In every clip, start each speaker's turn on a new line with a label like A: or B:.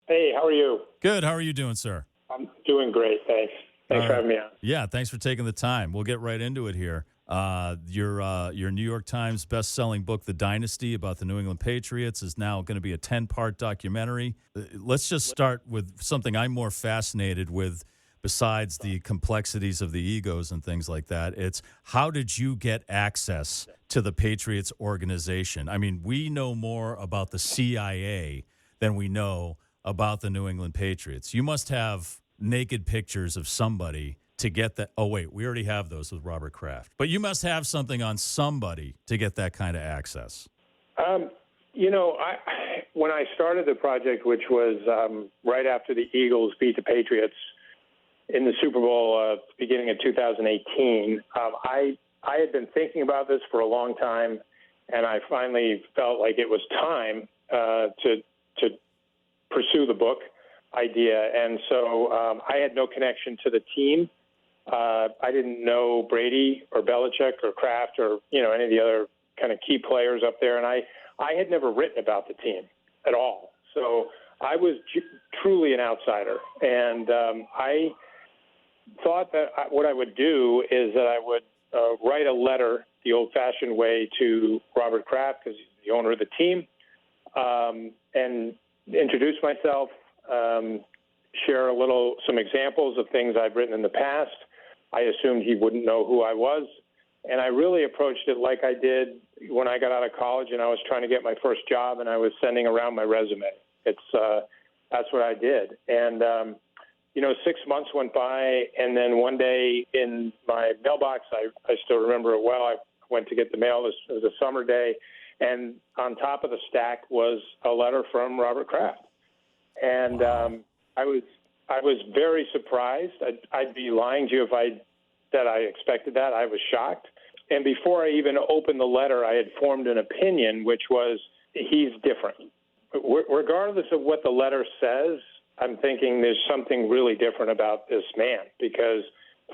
A: Hey, how are you?
B: Good. How are you doing, sir?
A: I'm doing great, thanks. Thanks for having me on.
B: Yeah, thanks for taking the time. We'll get right into it here. Your New York Times best-selling book, The Dynasty, about the New England Patriots, is now going to be a 10-part documentary. Let's just start with something I'm more fascinated with, besides the complexities of the egos and things like that. It's how did you get access to the Patriots organization? I mean, we know more about the CIA than we know about the New England Patriots. You must have naked pictures of somebody to get that. Oh, wait, we already have those with Robert Kraft. But you must have something on somebody to get that kind of access.
A: When I started the project, which was right after the Eagles beat the Patriots in the Super Bowl beginning of 2018, I had been thinking about this for a long time, and I finally felt like it was time to pursue the book idea. And so I had no connection to the team. I didn't know Brady or Belichick or Kraft or, any of the other kind of key players up there. And I had never written about the team at all. So I was truly an outsider. And I thought that what I would do is that I would write a letter the old-fashioned way to Robert Kraft, because he's the owner of the team, and introduce myself, share some examples of things I've written in the past. I assumed he wouldn't know who I was, and I really approached it like I did when I got out of college and I was trying to get my first job and I was sending around my resume. That's what I did. And 6 months went by, and then one day in my mailbox, I still remember it well. I went to get the mail. It was a summer day, and on top of the stack was a letter from Robert Kraft. And I was very surprised. I'd be lying to you if I said I expected that. I was shocked. And before I even opened the letter, I had formed an opinion, which was he's different. Regardless of what the letter says, I'm thinking there's something really different about this man, because,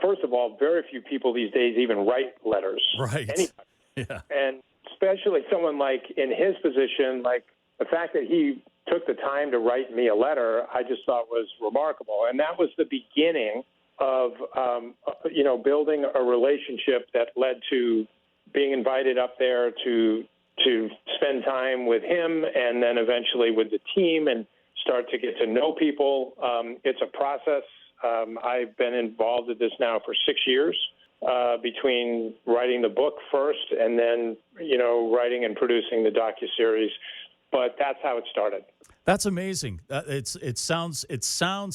A: first of all, very few people these days even write letters.
B: Right.
A: Anybody.
B: Yeah.
A: And especially someone like in his position, like the fact that he took the time to write me a letter, I just thought was remarkable. And that was the beginning of, building a relationship that led to being invited up there to spend time with him and then eventually with the team and start to get to know people. It's a process. I've been involved in this now for 6 years, between writing the book first and then, writing and producing the docuseries. But that's how it started.
B: That's amazing. It sounds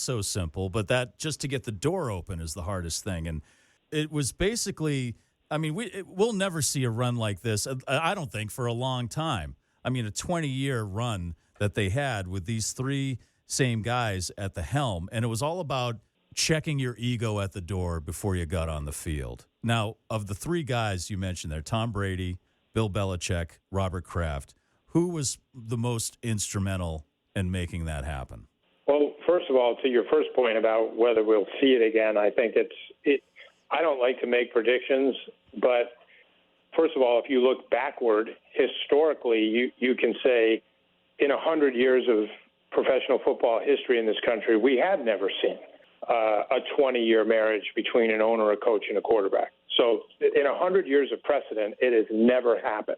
B: so simple, but that just to get the door open is the hardest thing. And it was basically, I mean, we'll never see a run like this, I don't think, for a long time. I mean, a 20-year run that they had with these three same guys at the helm, and it was all about checking your ego at the door before you got on the field. Now, of the three guys you mentioned there, Tom Brady, Bill Belichick, Robert Kraft, who was the most instrumental in making that happen?
A: Well, first of all, to your first point about whether we'll see it again, I think I don't like to make predictions, but first of all, if you look backward, historically, you can say in 100 years of professional football history in this country, we have never seen a 20-year marriage between an owner, a coach, and a quarterback. So in 100 years of precedent, it has never happened.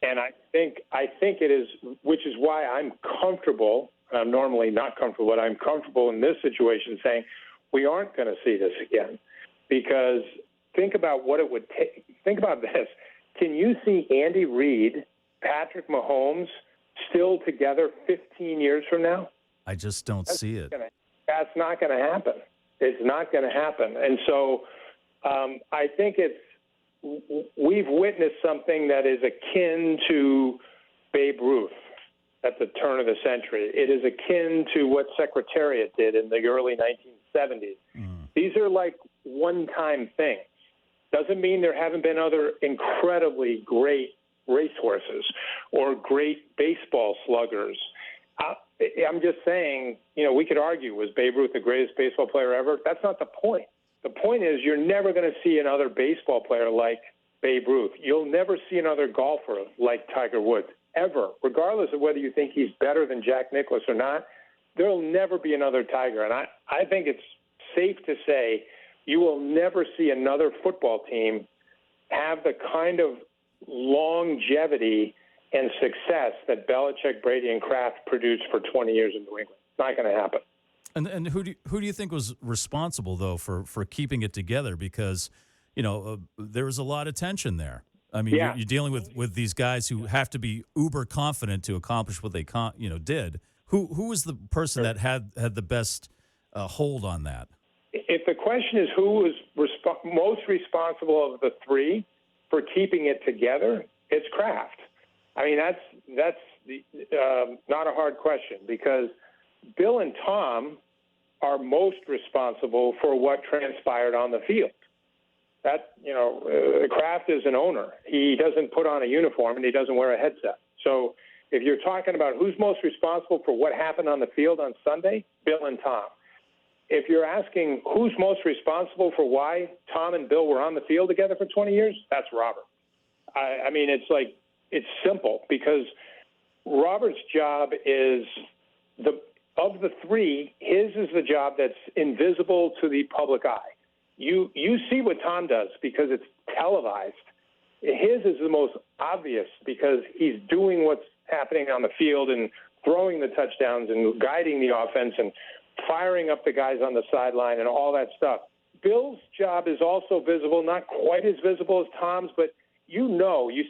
A: And I think it is, which is why I'm comfortable. I'm normally not comfortable, but I'm comfortable in this situation saying we aren't going to see this again. Because think about what it would take. Think about this. Can you see Andy Reid, Patrick Mahomes still together 15 years from now?
B: I just don't see it.
A: That's not going to happen. It's not going to happen. And so I think we've witnessed something that is akin to Babe Ruth at the turn of the century. It is akin to what Secretariat did in the early 1970s. These are like one-time things. Doesn't mean there haven't been other incredibly great racehorses or great baseball sluggers. I'm just saying, we could argue, was Babe Ruth the greatest baseball player ever? That's not the point. The point is you're never going to see another baseball player like Babe Ruth. You'll never see another golfer like Tiger Woods, ever. Regardless of whether you think he's better than Jack Nicklaus or not, there'll never be another Tiger. And I think it's safe to say you will never see another football team have the kind of longevity and success that Belichick, Brady, and Kraft produced for 20 years in New England. It's not going to happen.
B: And who do you think was responsible, though, for keeping it together? Because, there was a lot of tension there. I mean, you're dealing with these guys who have to be uber confident to accomplish what they did. Who was the person that had the best hold on that?
A: If the question is who was most responsible of the three for keeping it together, it's Kraft. I mean, that's not a hard question, because Bill and Tom are most responsible for what transpired on the field. Kraft is an owner. He doesn't put on a uniform and he doesn't wear a headset. So if you're talking about who's most responsible for what happened on the field on Sunday, Bill and Tom. If you're asking who's most responsible for why Tom and Bill were on the field together for 20 years, that's Robert. I mean, it's simple, because Robert's job is of the three, his is the job that's invisible to the public eye. You see what Tom does because it's televised. His is the most obvious because he's doing what's happening on the field and throwing the touchdowns and guiding the offense and firing up the guys on the sideline and all that stuff. Bill's job is also visible, not quite as visible as Tom's, but you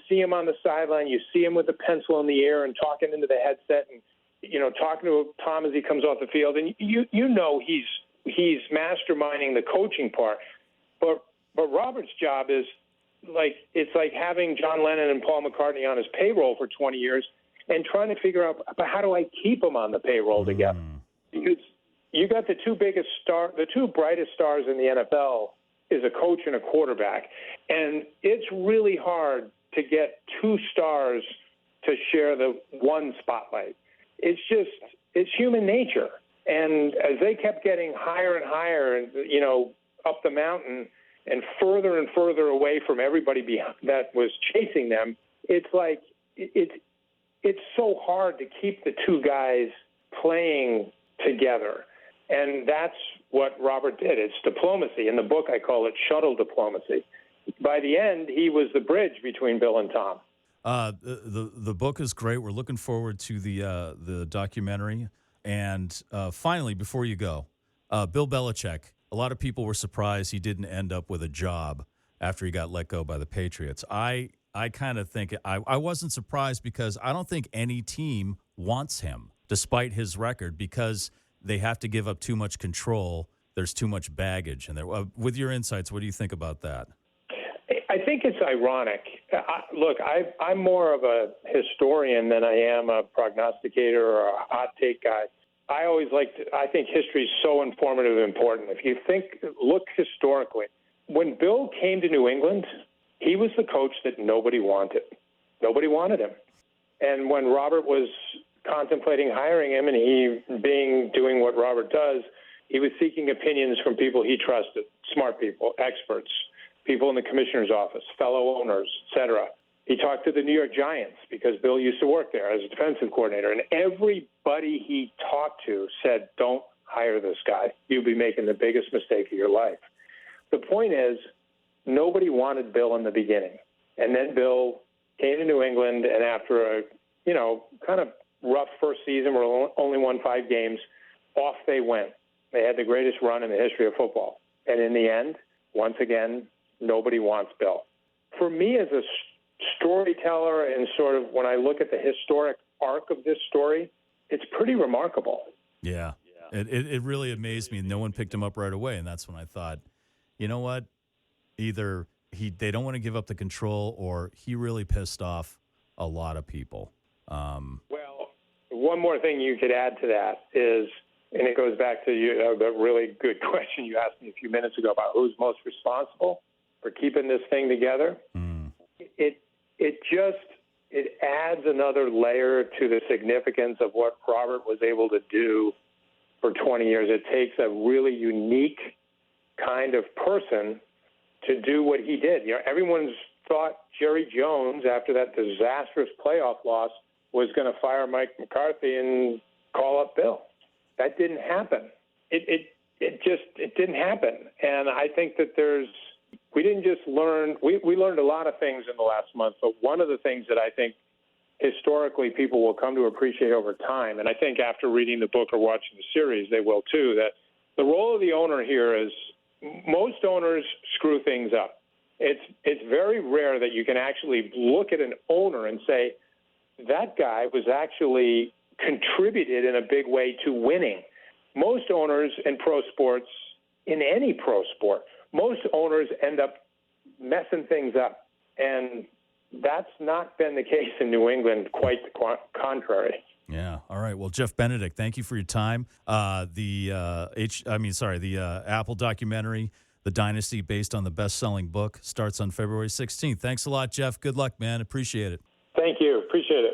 A: see him on the sideline, you see him with the pencil in the air and talking into the headset and, talking to Tom as he comes off the field. And he's masterminding the coaching part. But Robert's job is it's like having John Lennon and Paul McCartney on his payroll for 20 years and trying to figure out, but how do I keep them on the payroll together? Because you got the two brightest stars in the NFL is a coach and a quarterback. And it's really hard to get two stars to share the one spotlight. It's human nature. And as they kept getting higher and higher and, up the mountain and further away from everybody that was chasing them, it's like it's so hard to keep the two guys playing together. And that's what Robert did. It's diplomacy. In the book, I call it shuttle diplomacy. By the end, he was the bridge between Bill and Tom.
B: The book is great. We're looking forward to the documentary. And finally, before you go, Bill Belichick, a lot of people were surprised he didn't end up with a job after he got let go by the Patriots. I kind of think I wasn't surprised because I don't think any team wants him, despite his record, because they have to give up too much control. There's too much baggage. And with your insights, what do you think about that?
A: I think it's ironic. Look, I'm more of a historian than I am a prognosticator or a hot take guy. I think history is so informative and important. If you look historically, when Bill came to New England, he was the coach that nobody wanted. Nobody wanted him. And when Robert was contemplating hiring him and doing what Robert does, he was seeking opinions from people he trusted, smart people, experts, people in the commissioner's office, fellow owners, et cetera. He talked to the New York Giants because Bill used to work there as a defensive coordinator. And everybody he talked to said, don't hire this guy. You'll be making the biggest mistake of your life. The point is, nobody wanted Bill in the beginning. And then Bill came to New England, and after a, kind of rough first season where only won 5 games, off they went. They had the greatest run in the history of football. And in the end, once again, nobody wants Bill. For me as a storyteller and sort of when I look at the historic arc of this story, it's pretty remarkable.
B: Yeah. It really amazed me. No one picked him up right away. And that's when I thought, you know what? Either they don't want to give up the control or he really pissed off a lot of people.
A: Well, one more thing you could add to that is, and it goes back to the really good question you asked me a few minutes ago about who's most responsible for keeping this thing together. It adds another layer to the significance of what Robert was able to do for 20 years. It takes a really unique kind of person to do what he did. Everyone's thought Jerry Jones, after that disastrous playoff loss, was going to fire Mike McCarthy and call up Bill. That didn't happen. It didn't happen. And I think that we didn't just learn, we learned a lot of things in the last month, but one of the things that I think historically people will come to appreciate over time, and I think after reading the book or watching the series, they will too, that the role of the owner here is most owners screw things up. It's very rare that you can actually look at an owner and say, that guy was actually contributed in a big way to winning. Most owners in pro sports, in any pro sport, most owners end up messing things up. And that's not been the case in New England, quite the contrary.
B: Yeah. All right. Well, Jeff Benedict, thank you for your time. The Apple documentary, The Dynasty, based on the best-selling book, starts on February 16th. Thanks a lot, Jeff. Good luck, man. Appreciate it.
A: Thank you. Appreciate it.